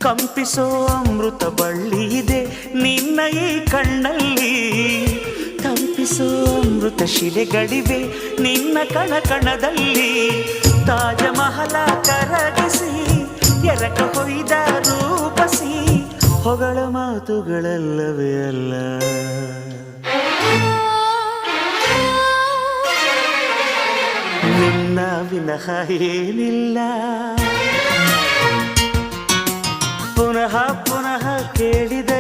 ಕಂಪಿಸೋ ಅಮೃತ ಬಳ್ಳಿ ಇದೆ ನಿನ್ನ ಈ ಕಣ್ಣಲ್ಲಿ, ತಂಪಿಸೋ ಅಮೃತ ಶಿಲೆಗಳಿವೆ ನಿನ್ನ ಕಣ ಕಣದಲ್ಲಿ. ತಾಜ ಮಹಲ ಕರಗಿಸಿ ಎರಕ ಹೊಯ್ದ ರೂಪಸಿ ಹೊಗಳ ಮಾತುಗಳಲ್ಲವೇ ಅಲ್ಲ. ನಿನ್ನ ವಿನಃ ಏನಿಲ್ಲ, ಪುನಃ ಪುನಃ ಕೇಳಿದ